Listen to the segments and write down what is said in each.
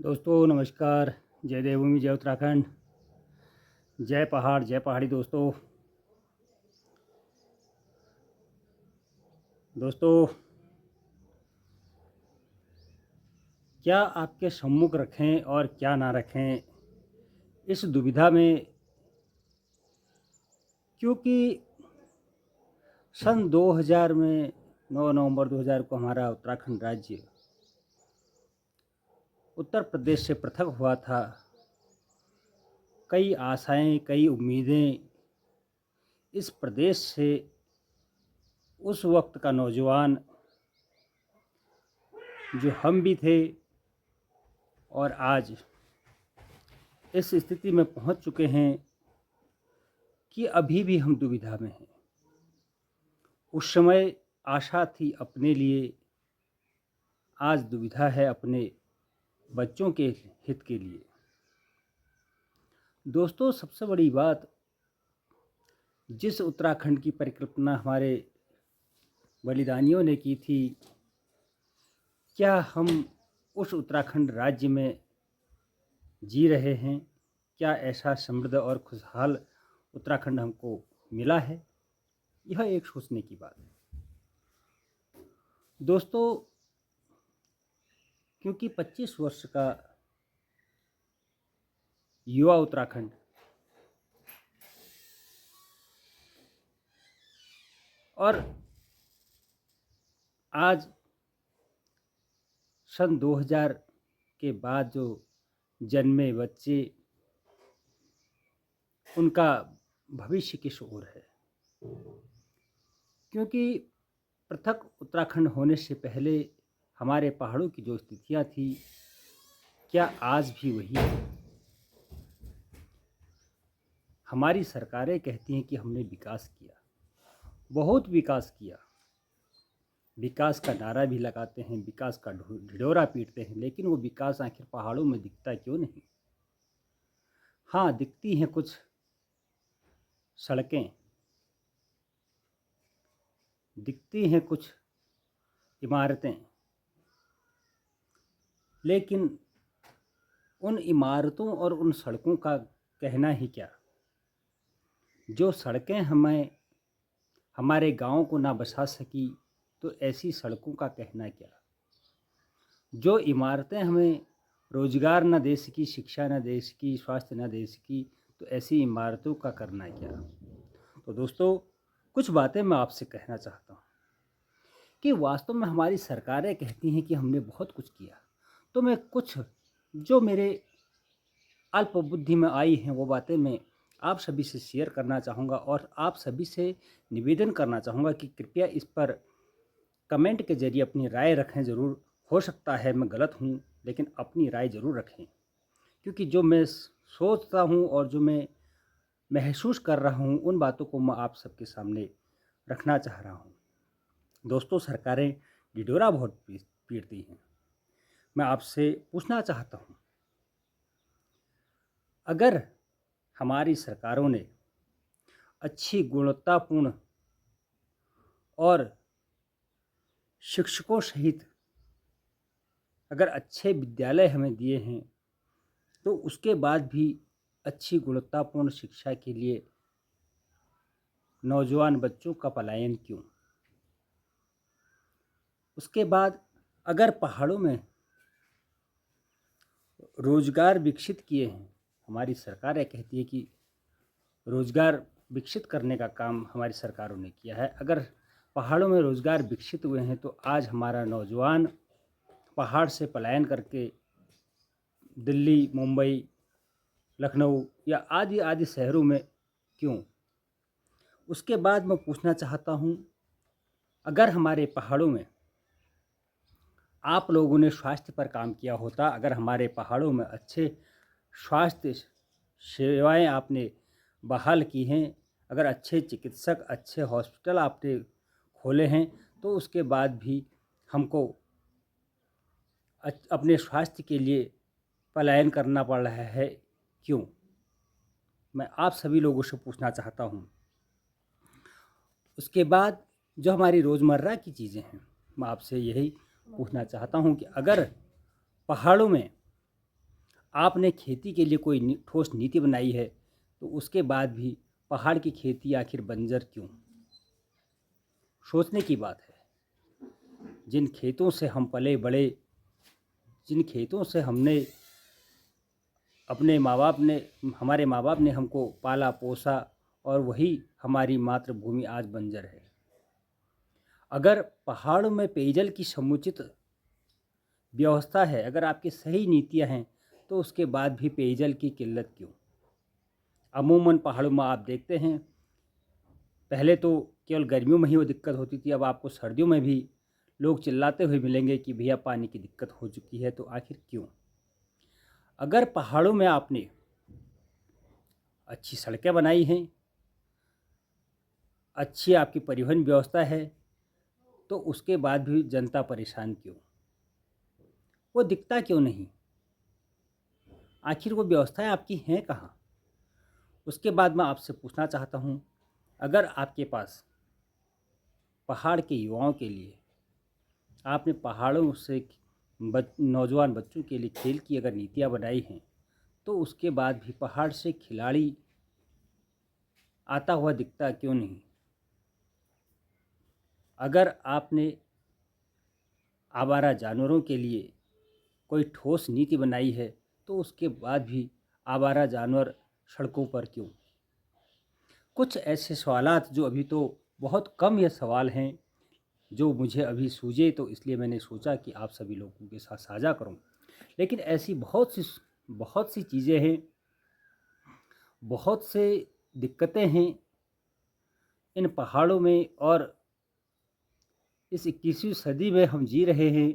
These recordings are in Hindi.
दोस्तों नमस्कार। जय देवभूमि, जय उत्तराखंड, जय पहाड़, जय पहाड़ी। दोस्तों क्या आपके सम्मुख रखें और क्या ना रखें, इस दुविधा में, क्योंकि सन 2000 में 9 नवंबर 2000 को हमारा उत्तराखंड राज्य उत्तर प्रदेश से पृथक हुआ था। कई आशाएं, कई उम्मीदें इस प्रदेश से उस वक्त का नौजवान जो हम भी थे और आज इस स्थिति में पहुंच चुके हैं कि अभी भी हम दुविधा में हैं। उस समय आशा थी अपने लिए, आज दुविधा है अपने बच्चों के हित के लिए। दोस्तों सबसे बड़ी बात, जिस उत्तराखंड की परिकल्पना हमारे बलिदानियों ने की थी, क्या हम उस उत्तराखंड राज्य में जी रहे हैं? क्या ऐसा समृद्ध और खुशहाल उत्तराखंड हमको मिला है? यह एक सोचने की बात है दोस्तों, क्योंकि 25 वर्ष का युवा उत्तराखंड और आज सन 2000 के बाद जो जन्मे बच्चे, उनका भविष्य किस ओर है? क्योंकि पृथक उत्तराखंड होने से पहले हमारे पहाड़ों की जो स्थितियाँ थी, क्या आज भी वही है? हमारी सरकारें कहती हैं कि हमने विकास किया, बहुत विकास किया, विकास का नारा भी लगाते हैं, विकास का ढिढोरा पीटते हैं, लेकिन वो विकास आखिर पहाड़ों में दिखता क्यों नहीं? हाँ, दिखती हैं कुछ सड़कें, दिखती हैं कुछ इमारतें, लेकिन उन इमारतों और उन सड़कों का कहना ही क्या? जो सड़कें हमें हमारे गाँव को ना बसा सकी, तो ऐसी सड़कों का कहना क्या? जो इमारतें हमें रोजगार न दे सकी, शिक्षा न दे सकी, स्वास्थ्य न दे सकी, तो ऐसी इमारतों का करना क्या? तो दोस्तों कुछ बातें मैं आपसे कहना चाहता हूँ कि वास्तव में हमारी सरकारें कहती हैं कि हमने बहुत कुछ किया, तो मैं कुछ जो मेरे अल्प बुद्धि में आई हैं वो बातें मैं आप सभी से शेयर करना चाहूँगा और आप सभी से निवेदन करना चाहूँगा कि कृपया इस पर कमेंट के ज़रिए अपनी राय रखें ज़रूर। हो सकता है मैं गलत हूँ, लेकिन अपनी राय ज़रूर रखें, क्योंकि जो मैं सोचता हूँ और जो मैं महसूस कर रहा हूँ, उन बातों को मैं आप सबके सामने रखना चाह रहा हूँ। दोस्तों सरकारें ढिढोरा बहुत पीटती हैं। मैं आपसे पूछना चाहता हूँ, अगर हमारी सरकारों ने अच्छी गुणवत्तापूर्ण और शिक्षकों सहित अगर अच्छे विद्यालय हमें दिए हैं, तो उसके बाद भी अच्छी गुणवत्तापूर्ण शिक्षा के लिए नौजवान बच्चों का पलायन क्यों? उसके बाद अगर पहाड़ों में रोजगार विकसित किए हैं, हमारी सरकारें कहती है कि रोजगार विकसित करने का काम हमारी सरकारों ने किया है। अगर पहाड़ों में रोजगार विकसित हुए हैं, तो आज हमारा नौजवान पहाड़ से पलायन करके दिल्ली, मुंबई, लखनऊ या आदि आदि शहरों में क्यों? उसके बाद मैं पूछना चाहता हूँ, अगर हमारे पहाड़ों में आप लोगों ने स्वास्थ्य पर काम किया होता, अगर हमारे पहाड़ों में अच्छे स्वास्थ्य सेवाएं आपने बहाल की हैं, अगर अच्छे चिकित्सक, अच्छे हॉस्पिटल आपने खोले हैं, तो उसके बाद भी हमको अपने स्वास्थ्य के लिए पलायन करना पड़ रहा है क्यों? मैं आप सभी लोगों से पूछना चाहता हूँ। उसके बाद जो हमारी रोज़मर्रा की चीज़ें हैं, मैं आपसे यही पूछना चाहता हूँ कि अगर पहाड़ों में आपने खेती के लिए कोई ठोस नीति बनाई है, तो उसके बाद भी पहाड़ की खेती आखिर बंजर क्यों? सोचने की बात है। जिन खेतों से हम पले बड़े, जिन खेतों से हमने अपने माँ बाप ने हमारे माँ बाप ने हमको पाला पोसा, और वही हमारी मातृभूमि आज बंजर है। अगर पहाड़ों में पेयजल की समुचित व्यवस्था है, अगर आपकी सही नीतियाँ हैं, तो उसके बाद भी पेयजल की किल्लत क्यों? अमूमन पहाड़ों में आप देखते हैं, पहले तो केवल गर्मियों में ही वो दिक्कत होती थी, अब आपको सर्दियों में भी लोग चिल्लाते हुए मिलेंगे कि भैया पानी की दिक्कत हो चुकी है। तो आखिर क्यों? अगर पहाड़ों में आपने अच्छी सड़कें बनाई हैं, अच्छी आपकी परिवहन व्यवस्था है, तो उसके बाद भी जनता परेशान क्यों? वो दिखता क्यों नहीं? आखिर वो व्यवस्थाएं आपकी हैं कहाँ? उसके बाद मैं आपसे पूछना चाहता हूँ, अगर आपके पास पहाड़ के युवाओं के लिए, आपने पहाड़ों से नौजवान बच्चों के लिए खेल की अगर नीतियाँ बनाई हैं, तो उसके बाद भी पहाड़ से खिलाड़ी आता हुआ दिखता क्यों नहीं? अगर आपने आवारा जानवरों के लिए कोई ठोस नीति बनाई है, तो उसके बाद भी आवारा जानवर सड़कों पर क्यों? कुछ ऐसे सवालात जो अभी तो बहुत कम ये सवाल हैं जो मुझे अभी सूझे, तो इसलिए मैंने सोचा कि आप सभी लोगों के साथ साझा करूं। लेकिन ऐसी बहुत सी चीज़ें हैं, बहुत से दिक्कतें हैं इन पहाड़ों में, और इस 21वीं सदी में हम जी रहे हैं।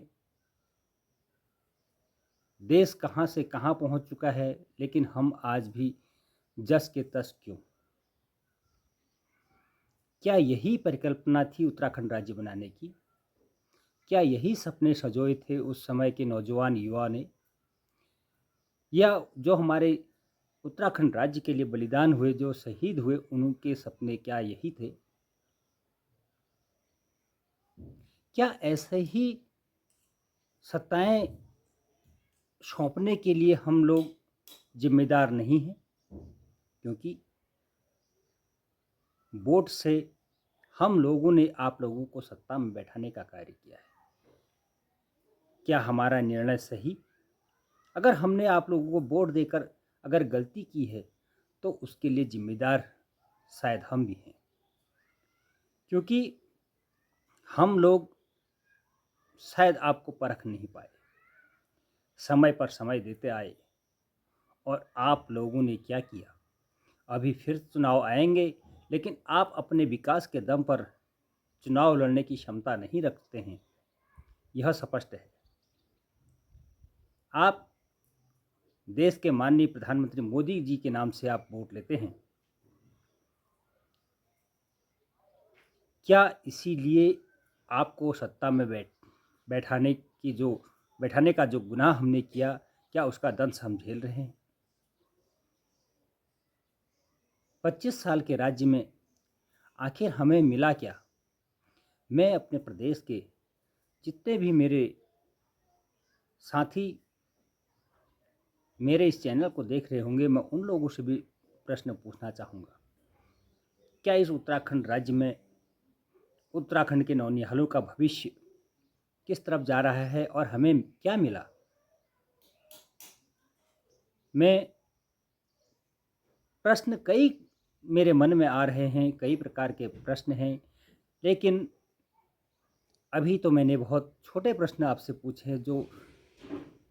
देश कहाँ से कहाँ पहुँच चुका है, लेकिन हम आज भी जस के तस क्यों? क्या यही परिकल्पना थी उत्तराखंड राज्य बनाने की? क्या यही सपने संजोए थे उस समय के नौजवान युवा ने? या जो हमारे उत्तराखंड राज्य के लिए बलिदान हुए, जो शहीद हुए, उनके सपने क्या यही थे? क्या ऐसे ही सत्ताएं सौंपने के लिए हम लोग जिम्मेदार नहीं हैं? क्योंकि वोट से हम लोगों ने आप लोगों को सत्ता में बैठाने का कार्य किया है। क्या हमारा निर्णय सही? अगर हमने आप लोगों को वोट देकर अगर गलती की है, तो उसके लिए जिम्मेदार शायद हम भी हैं, क्योंकि हम लोग शायद आपको परख नहीं पाए, समय पर समय देते आए, और आप लोगों ने क्या किया? अभी फिर चुनाव आएंगे, लेकिन आप अपने विकास के दम पर चुनाव लड़ने की क्षमता नहीं रखते हैं, यह स्पष्ट है। आप देश के माननीय प्रधानमंत्री मोदी जी के नाम से आप वोट लेते हैं, क्या इसीलिए आपको सत्ता में बैठाने का जो गुनाह हमने किया, क्या उसका दंश हम झेल रहे हैं? 25 साल के राज्य में आखिर हमें मिला क्या? मैं अपने प्रदेश के जितने भी मेरे साथी मेरे इस चैनल को देख रहे होंगे, मैं उन लोगों से भी प्रश्न पूछना चाहूँगा। क्या इस उत्तराखंड राज्य में उत्तराखंड के नौनिहालों का भविष्य किस तरफ जा रहा है, और हमें क्या मिला? मैं प्रश्न कई मेरे मन में आ रहे हैं, कई प्रकार के प्रश्न हैं, लेकिन अभी तो मैंने बहुत छोटे प्रश्न आपसे पूछे हैं, जो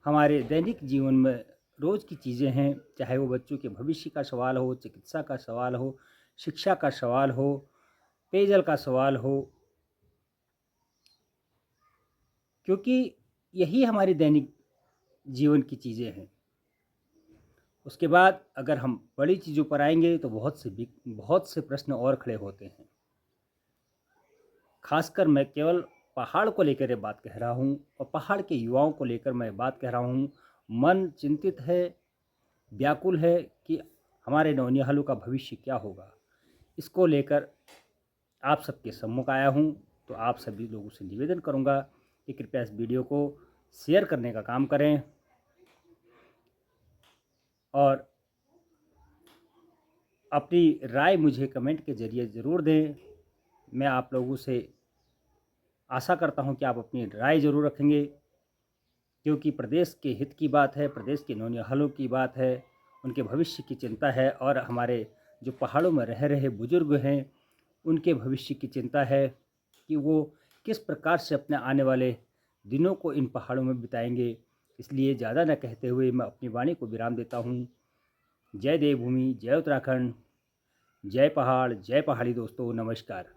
हमारे दैनिक जीवन में रोज़ की चीज़ें हैं, चाहे वो बच्चों के भविष्य का सवाल हो, चिकित्सा का सवाल हो, शिक्षा का सवाल हो, पेयजल का सवाल हो, क्योंकि यही हमारी दैनिक जीवन की चीज़ें हैं। उसके बाद अगर हम बड़ी चीज़ों पर आएंगे, तो बहुत से प्रश्न और खड़े होते हैं। खासकर मैं केवल पहाड़ को लेकर ये बात कह रहा हूँ, और पहाड़ के युवाओं को लेकर मैं बात कह रहा हूँ। मन चिंतित है, व्याकुल है कि हमारे नौनिहालों का भविष्य क्या होगा। इसको लेकर आप सबके सम्मुख आया हूँ। तो आप सभी लोगों से निवेदन करूँगा कि कृपया इस वीडियो को शेयर करने का काम करें, और अपनी राय मुझे कमेंट के ज़रिए ज़रूर दें। मैं आप लोगों से आशा करता हूँ कि आप अपनी राय ज़रूर रखेंगे, क्योंकि प्रदेश के हित की बात है, प्रदेश के नौनिहालों की बात है, उनके भविष्य की चिंता है और हमारे जो पहाड़ों में रह रहे बुज़ुर्ग हैं, उनके भविष्य की चिंता है कि वो किस प्रकार से अपने आने वाले दिनों को इन पहाड़ों में बिताएँगे। इसलिए ज़्यादा न कहते हुए मैं अपनी वाणी को विराम देता हूँ। जय देवभूमि, जय उत्तराखंड, जय पहाड़, जय पहाड़ी दोस्तों, नमस्कार।